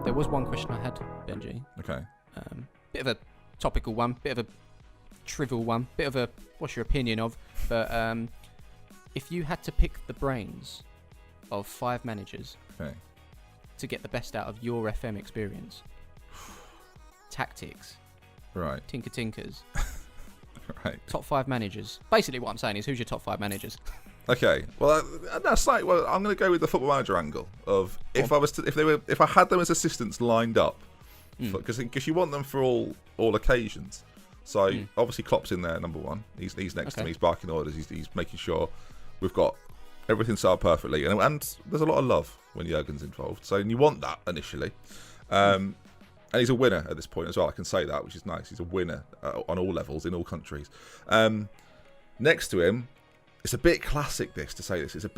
There was one question I had, Benji. Okay. Bit of a topical one, bit of a trivial one, bit of a what's your opinion of? But if you had to pick the brains of 5 managers to get the best out of your FM experience, tactics, right, tinkers, right, top 5 managers. Basically, what I'm saying is, who's your top 5 managers? Okay, well that's like, well, I'm going to go with the Football Manager angle of if I had them as assistants lined up, because you want them for all occasions. So obviously Klopp's in there, number 1. He's next to me. He's barking orders. He's making sure we've got everything set up perfectly, and there's a lot of love when Jurgen's involved. So you want that initially, and he's a winner at this point as well. I can say that, which is nice. He's a winner on all levels in all countries. Next to him, it's a bit classic to say this. It's a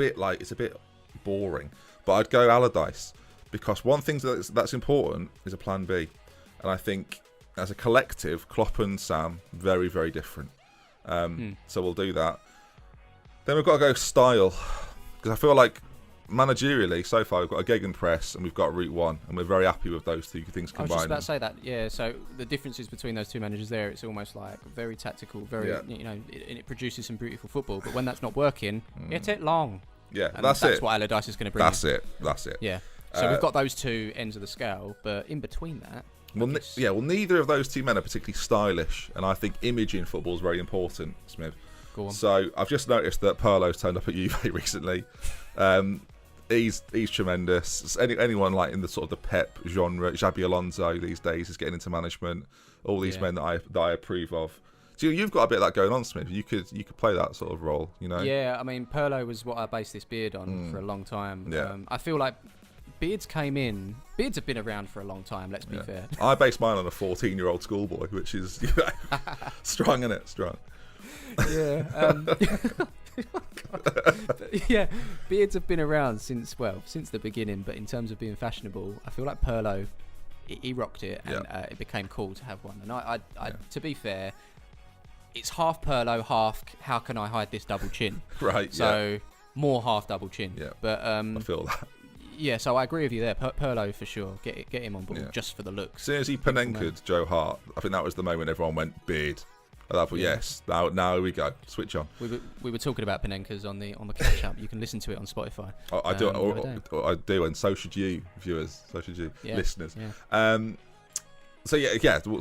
bit boring, but I'd go Allardyce, because one thing that's important is a plan B, and I think as a collective, Klopp and Sam, very, very different. So we'll do that. Then we've got to go style, because I feel like managerially, so far, we've got a Gegenpress and we've got Route 1, and we're very happy with those two things combined. I was just about to say that, yeah. So the differences between those two managers there, it's almost like very tactical, very, it produces some beautiful football, but when that's not working, it's long. Yeah, and that's what Allardyce is going to bring. That's it. Yeah. So we've got those two ends of the scale, but in between that... Well, neither of those two men are particularly stylish, and I think image in football is very important, Smiv. Go on. So I've just noticed that Pirlo's turned up at Juve recently. He's tremendous. Anyone like in the sort of the Pep genre, Xabi Alonso these days is getting into management. All these men that I approve of. So you've got a bit of that going on, Smiv. You could play that sort of role, you know. Yeah, I mean Pirlo was what I based this beard on for a long time. Yeah. I feel like beards came in. Beards have been around for a long time. Let's be fair. I based mine on a 14-year-old schoolboy, which is strong, isn't it? Strong. Yeah. Yeah, beards have been around since the beginning, but in terms of being fashionable, I feel like Pirlo, he rocked it, and it became cool to have one. And I to be fair, it's half Pirlo, half how can I hide this double chin? Right. So more half double chin. Yeah. But I feel that. Yeah, so I agree with you there. Pirlo for sure. Get him on board just for the looks. As soon as he Panenka'd Joe Hart, I think that was the moment everyone went beard. And I thought, yes, now we go. Switch on. We were talking about Panenka's on the catch up. You can listen to it on Spotify. I do, and so should you, viewers. So should you, listeners. Yeah. So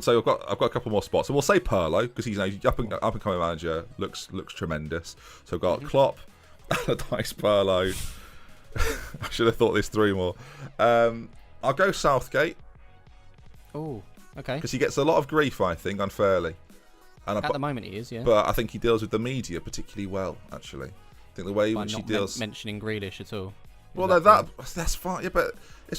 So I've got a couple more spots. So we'll say Pirlo, because he's up and coming manager. Looks tremendous. So I've got Klopp, Allardyce, Pirlo. I should have thought this through more. I'll go Southgate. Oh, okay. Because he gets a lot of grief, I think, unfairly. And at the moment he is, yeah. But I think he deals with the media particularly well, actually. I think the way in which he deals... mentioning Grealish at all. Well, that's fine. Yeah, but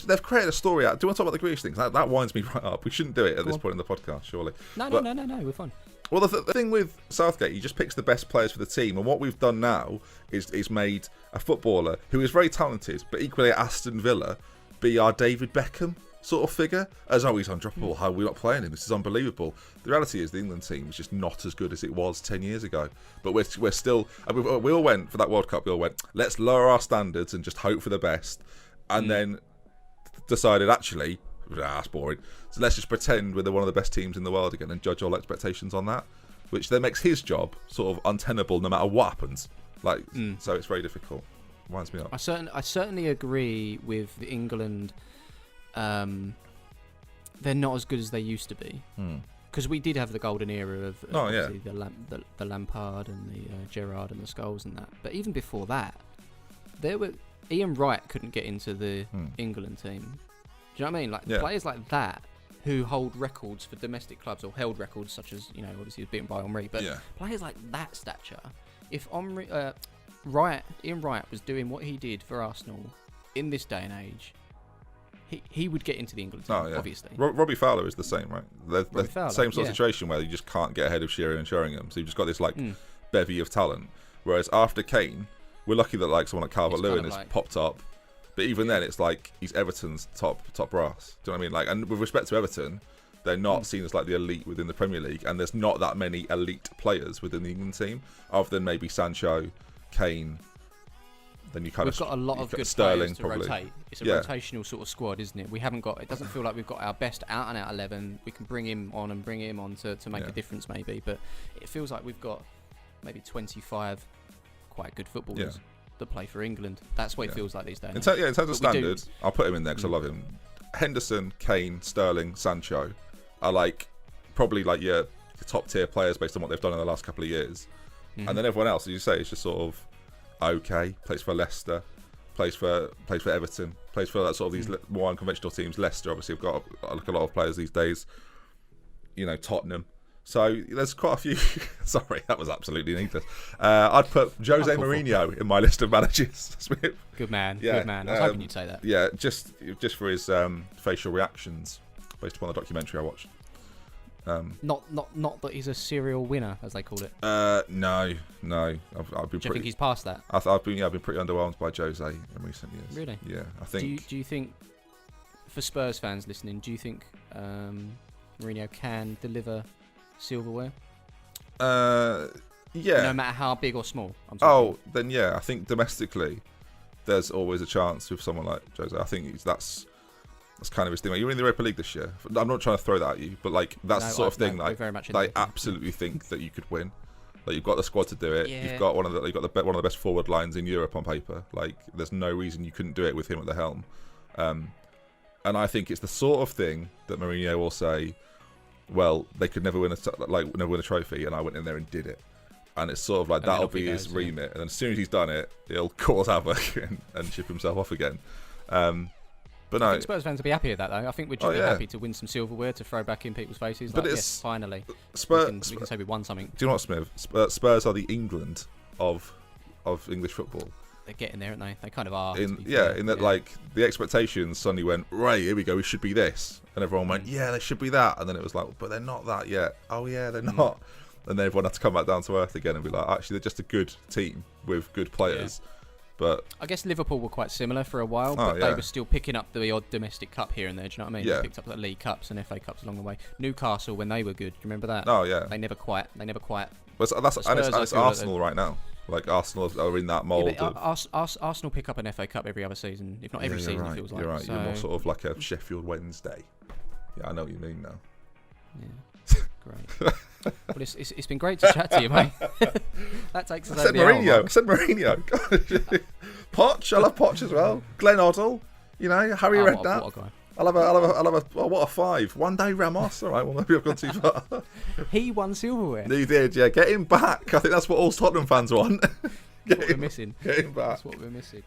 they've created a story out. Do you want to talk about the Grealish things? That winds me right up. We shouldn't do it at this point in the podcast, surely. No, we're fine. Well, the thing with Southgate, he just picks the best players for the team. And what we've done now is made a footballer who is very talented, but equally at Aston Villa, be our David Beckham sort of figure. As, he's undroppable. How are we not playing him? This is unbelievable. The reality is the England team is just not as good as it was 10 years ago. But we're still... We all went, for that World Cup, let's lower our standards and just hope for the best. And then decided, actually... that's boring. So let's just pretend we're one of the best teams in the world again and judge all expectations on that, which then makes his job sort of untenable no matter what happens. So it's very difficult. Winds me up. I certainly agree with England. They're not as good as they used to be. Because we did have the golden era of the Lampard and the Gerrard and the Scholes and that. But even before that, Ian Wright couldn't get into the England team. Do you know what I mean? Players like that who hold records for domestic clubs, or held records, such as, obviously he was beaten by Henry, but players like that stature, if Ian Wright was doing what he did for Arsenal in this day and age, he would get into the England team, obviously. Robbie Fowler is the same, right? The same sort of situation where you just can't get ahead of Shearer and Sheringham, so you've just got this bevy of talent. Whereas after Kane, we're lucky that someone like Calvert-Lewin has popped up. But even then, it's like he's Everton's top brass. Do you know what I mean? And with respect to Everton, they're not seen as the elite within the Premier League, and there's not that many elite players within the England team, other than maybe Sancho, Kane, then you kind we've got a lot of good Sterling players to probably. rotate. It's a rotational sort of squad, isn't it? We haven't got. It doesn't feel like we've got our best out and out 11. We can bring him on to make a difference maybe, but it feels like we've got maybe 25 quite good footballers that play for England. That's what it feels like these days. In terms of standards, I'll put him in there because I love him. Henderson, Kane, Sterling, Sancho are probably the top tier players based on what they've done in the last couple of years. And then everyone else, as you say, is just sort of okay. Plays for Leicester, plays for Everton, plays for sort of these more unconventional teams. Leicester obviously have got a lot of players these days. Tottenham. So there's quite a few. Sorry, that was absolutely needless. I'd put Jose Mourinho in my list of managers. Good man, good man. I was hoping you'd say that. Yeah, just for his facial reactions based upon the documentary I watched. Not that he's a serial winner, as they call it. No. I've been. Do you think he's past that? I've been pretty underwhelmed by Jose in recent years. Really? Yeah, I think. Do you think, for Spurs fans listening, do you think Mourinho can deliver silverware? Yeah. No matter how big or small. Then yeah. I think domestically, there's always a chance with someone like Jose. I think that's kind of his thing. You're in the Europa League this year. I'm not trying to throw that at you, but that's the sort of thing. They absolutely think that you could win. You've got the squad to do it. Yeah. You've got one of the best forward lines in Europe on paper. There's no reason you couldn't do it with him at the helm. And I think it's the sort of thing that Mourinho will say, well, they could never win a trophy, and I went in there and did it. And it's sort of that'll be his remit. And then as soon as he's done it, he'll cause havoc and ship himself off again. But no, I think Spurs fans will be happy with that, though. I think we're just happy to win some silverware to throw back in people's faces. But yes, finally, we can say we won something. Do you know what, Smiv? Spurs are the England of English football. They're getting there, aren't they? They kind of are. The expectations suddenly went, right, here we go, we should be this. And everyone went, yeah, they should be that. And then it was but they're not that yet. Oh, yeah, they're not. And then everyone had to come back down to earth again and be like, actually, they're just a good team with good players. Yeah. But I guess Liverpool were quite similar for a while, but they were still picking up the odd domestic cup here and there. Do you know what I mean? Yeah. They picked up the League Cups and FA Cups along the way. Newcastle, when they were good, do you remember that? Oh yeah. They never quite. And it's Arsenal right now. Arsenal are in that mould. Yeah, Arsenal pick up an FA Cup every other season, if not every season. Right. It feels like. You're right. So... You're more sort of like a Sheffield Wednesday. Yeah, I know what you mean now. Yeah. Great. Well, it's been great to chat to you, mate. That takes us over the hour. I said Mourinho. Poch, I love Poch as well. Glenn Hoddle, Harry Redknapp. What a guy. I'll have a what a 5. One day Ramos. All right, well maybe I've gone too far. He won silverware. He did, yeah. Get him back. I think that's what all Tottenham fans want. That's what we're missing. Get him back. That's what we're missing.